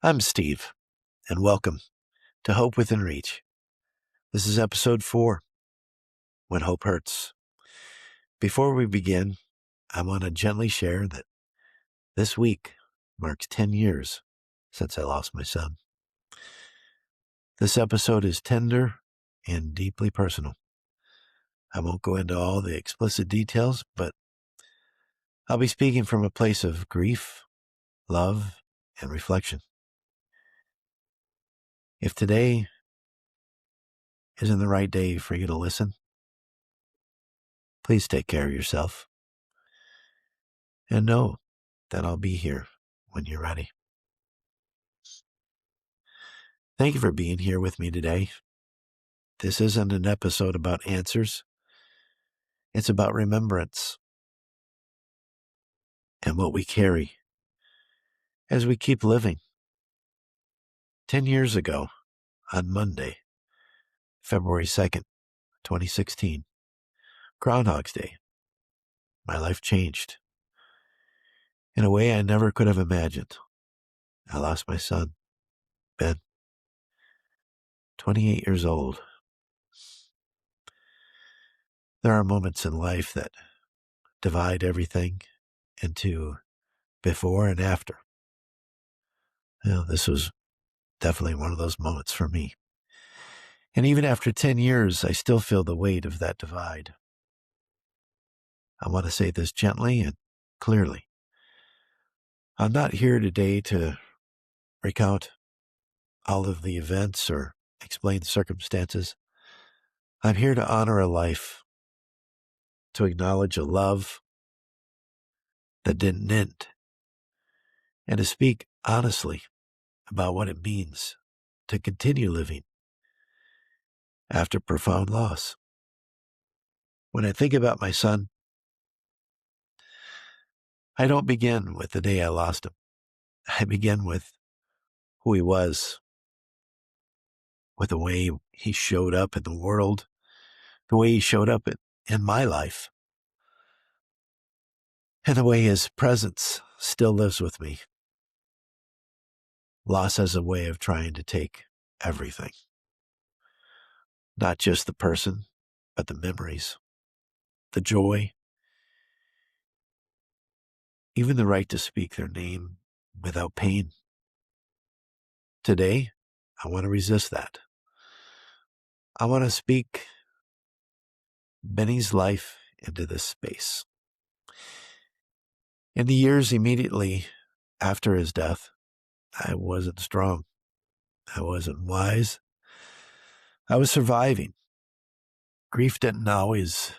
I'm Steve, and welcome to Hope Within Reach. This is episode 4, When Hope Hurts. Before we begin, I want to gently share that this week marks 10 years since I lost my son. This episode is tender and deeply personal. I won't go into all the explicit details, but I'll be speaking from a place of grief, love, and reflection. If today isn't the right day for you to listen, please take care of yourself and know that I'll be here when you're ready. Thank you for being here with me today. This isn't an episode about answers. It's about remembrance and what we carry as we keep living. 10 years ago, on Monday, February 2nd, 2016, Groundhog's Day, my life changed in a way I never could have imagined. I lost my son, Ben, 28 years old. There are moments in life that divide everything into before and after. This was definitely one of those moments for me. And even after 10 years, I still feel the weight of that divide. I want to say this gently and clearly. I'm not here today to recount all of the events or explain circumstances. I'm here to honor a life, to acknowledge a love that didn't end, and to speak honestly about what it means to continue living after profound loss. When I think about my son, I don't begin with the day I lost him. I begin with who he was, with the way he showed up in the world, the way he showed up in my life, and the way his presence still lives with me. Loss has a way of trying to take everything, not just the person, but the memories, the joy, even the right to speak their name without pain. Today, I want to resist that. I want to speak Benny's life into this space. In the years immediately after his death, I wasn't strong. I wasn't wise. I was surviving. Grief didn't always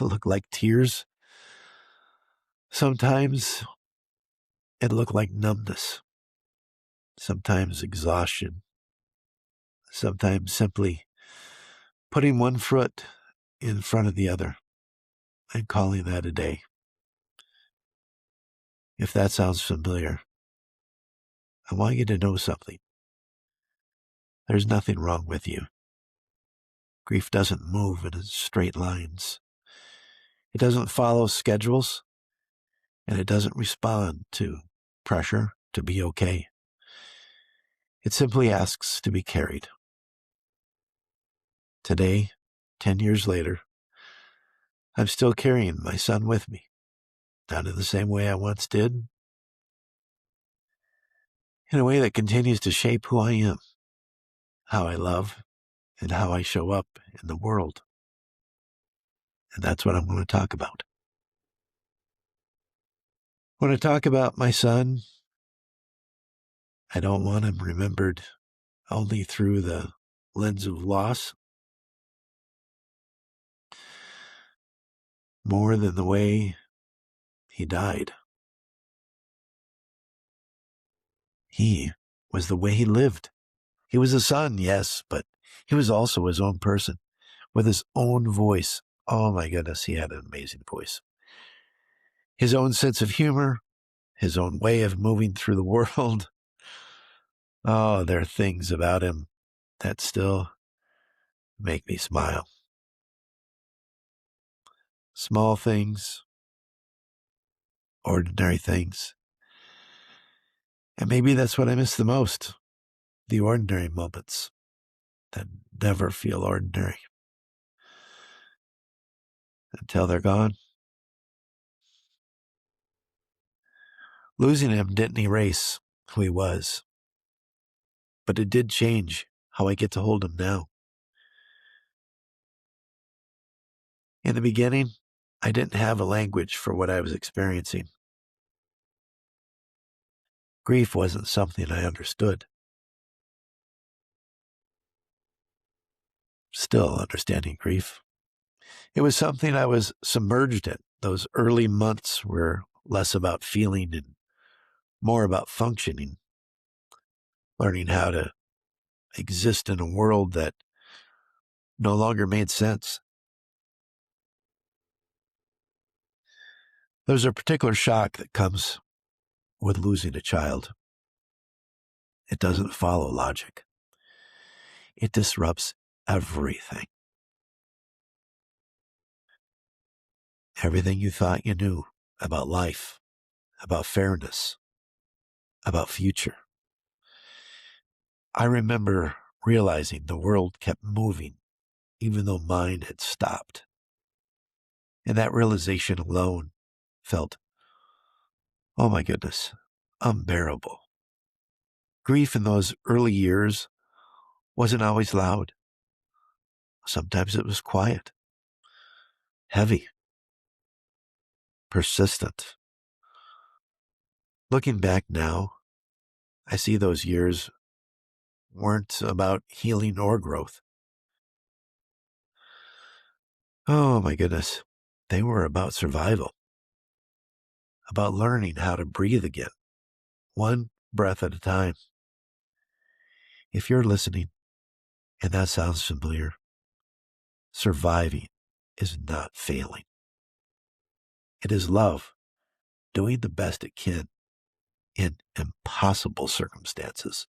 look like tears. Sometimes it looked like numbness. Sometimes exhaustion. Sometimes simply putting one foot in front of the other and calling that a day. If that sounds familiar, I want you to know something. There's nothing wrong with you. Grief doesn't move in straight lines. It doesn't follow schedules, and it doesn't respond to pressure to be okay. It simply asks to be carried. Today, 10 years later, I'm still carrying my son with me. Not in the same way I once did. In a way that continues to shape who I am, how I love, and how I show up in the world. And that's what I'm going to talk about. When I talk about my son, I don't want him remembered only through the lens of loss, more than the way he died. He was the way he lived. He was a son, yes, but he was also his own person with his own voice. Oh my goodness, he had an amazing voice. His own sense of humor, his own way of moving through the world. Oh, there are things about him that still make me smile. Small things, ordinary things. And maybe that's what I miss the most, the ordinary moments that never feel ordinary until they're gone. Losing him didn't erase who he was, but it did change how I get to hold him now. In the beginning, I didn't have a language for what I was experiencing. Grief wasn't something I understood. Still understanding grief. It was something I was submerged in. Those early months were less about feeling and more about functioning, learning how to exist in a world that no longer made sense. There's a particular shock that comes with losing a child. It doesn't follow logic. It disrupts everything. Everything you thought you knew about life, about fairness, about future. I remember realizing the world kept moving even though mine had stopped. And that realization alone felt, oh my goodness, unbearable. Grief in those early years wasn't always loud. Sometimes it was quiet, heavy, persistent. Looking back now, I see those years weren't about healing or growth. Oh my goodness. They were about survival, about learning how to breathe again, one breath at a time. If you're listening and that sounds familiar, surviving is not failing. It is love doing the best it can in impossible circumstances.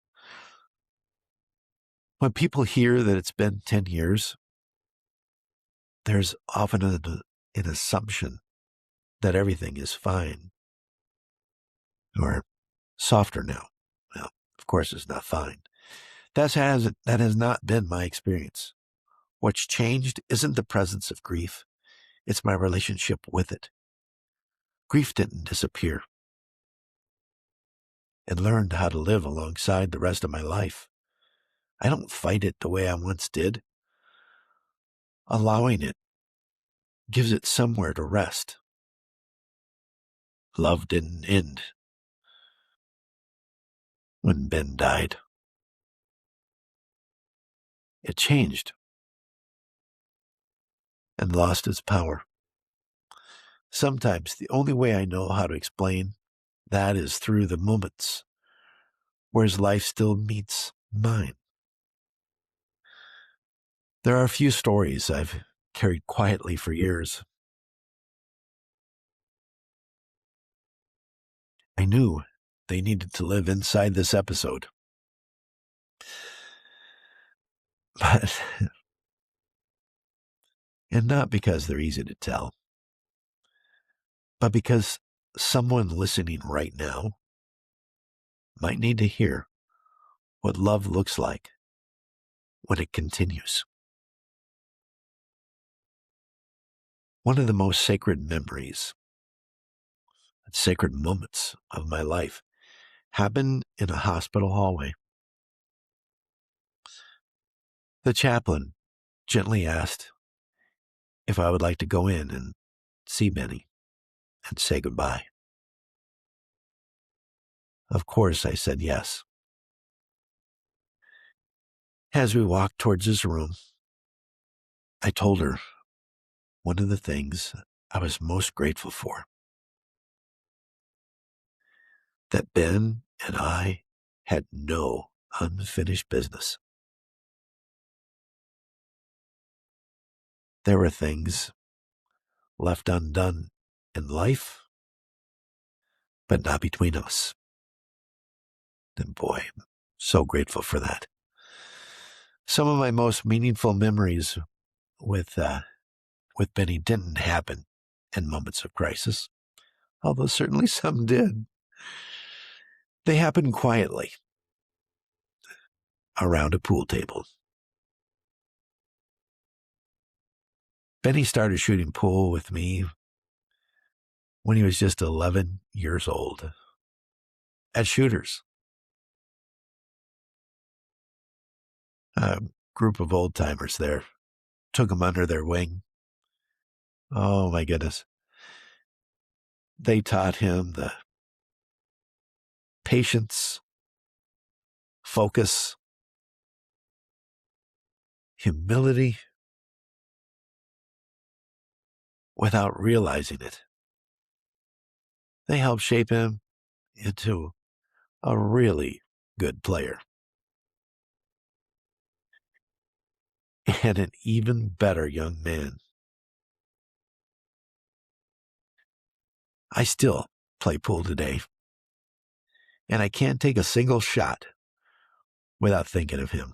When people hear that it's been 10 years, there's often an assumption that everything is fine or softer now. Well, of course, it's not fine. That has not been my experience. What's changed isn't the presence of grief, it's my relationship with it. Grief didn't disappear. It learned how to live alongside the rest of my life. I don't fight it the way I once did. Allowing it gives it somewhere to rest. Love didn't end when Ben died. It changed and lost its power. Sometimes the only way I know how to explain that is through the moments where his life still meets mine. There are a few stories I've carried quietly for years. I knew they needed to live inside this episode. But, and not because they're easy to tell, but because someone listening right now might need to hear what love looks like when it continues. One of the most sacred memories, sacred moments of my life happened in a hospital hallway. The chaplain gently asked if I would like to go in and see Benny and say goodbye. Of course, I said yes. As we walked towards his room, I told her one of the things I was most grateful for, that Ben and I had no unfinished business. There were things left undone in life, but not between us. And boy, I'm so grateful for that. Some of my most meaningful memories with Benny didn't happen in moments of crisis, although certainly some did. They happened quietly around a pool table. Benny started shooting pool with me when he was just 11 years old at Shooters, a group of old timers there. Took him under their wing. Oh my goodness. They taught him the patience, focus, humility without realizing it. They helped shape him into a really good player and an even better young man. I still play pool today, and I can't take a single shot without thinking of him.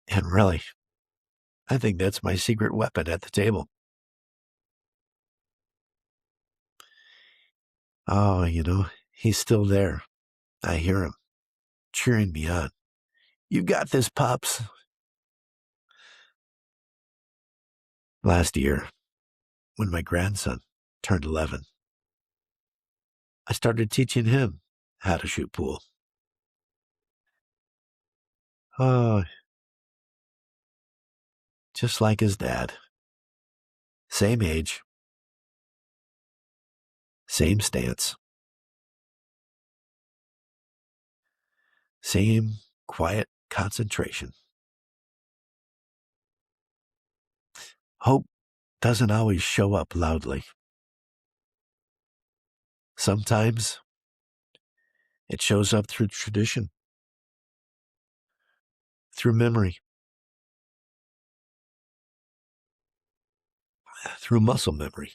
And really, I think that's my secret weapon at the table. Oh, he's still there. I hear him cheering me on. You got this, Pops. Last year, when my grandson turned 11, I started teaching him how to shoot pool. Oh, just like his dad. Same age, same stance, same quiet concentration. Hope doesn't always show up loudly. Sometimes it shows up through tradition, through memory, through muscle memory.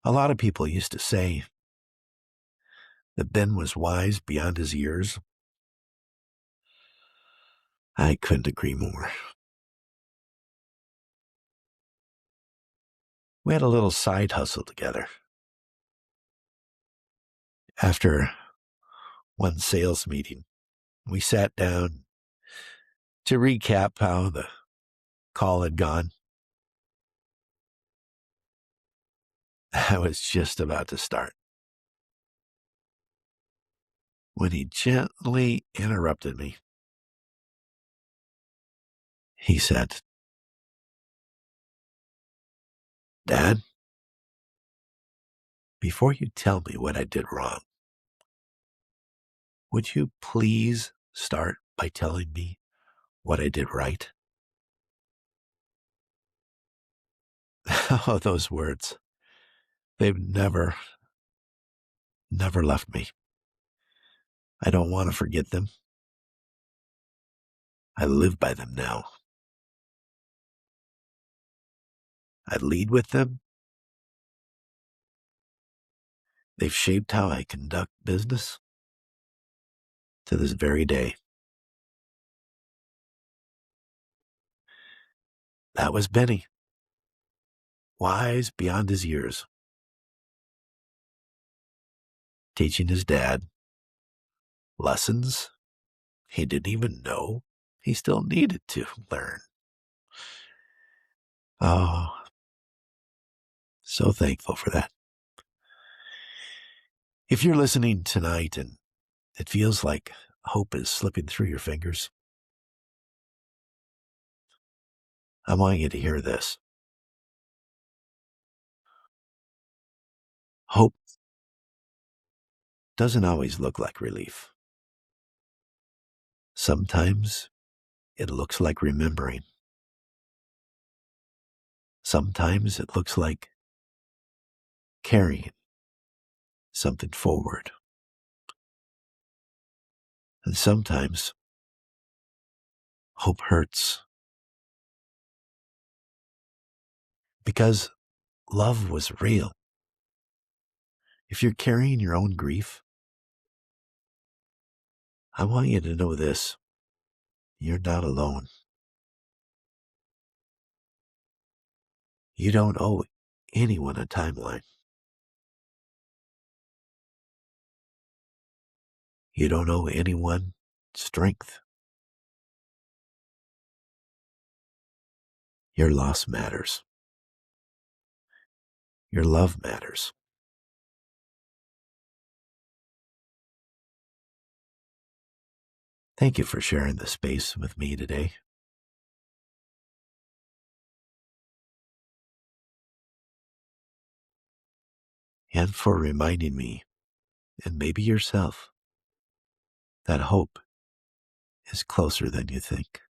A lot of people used to say that Ben was wise beyond his years. I couldn't agree more. We had a little side hustle together. After one sales meeting, we sat down to recap how the call had gone. I was just about to start when he gently interrupted me. He said, Dad, before you tell me what I did wrong, would you please start by telling me what I did right? Oh, those words. They've never left me. I don't want to forget them. I live by them now. I lead with them. They've shaped how I conduct business to this very day. That was Benny, wise beyond his years, teaching his dad lessons he didn't even know he still needed to learn. Oh, so thankful for that. If you're listening tonight and it feels like hope is slipping through your fingers, I want you to hear this. Hope doesn't always look like relief. Sometimes it looks like remembering. Sometimes it looks like carrying something forward. And sometimes hope hurts because love was real. If you're carrying your own grief, I want you to know this. You're not alone. You don't owe anyone a timeline. You don't owe anyone strength. Your loss matters. Your love matters. Thank you for sharing the space with me today. And for reminding me, and maybe yourself, that hope is closer than you think.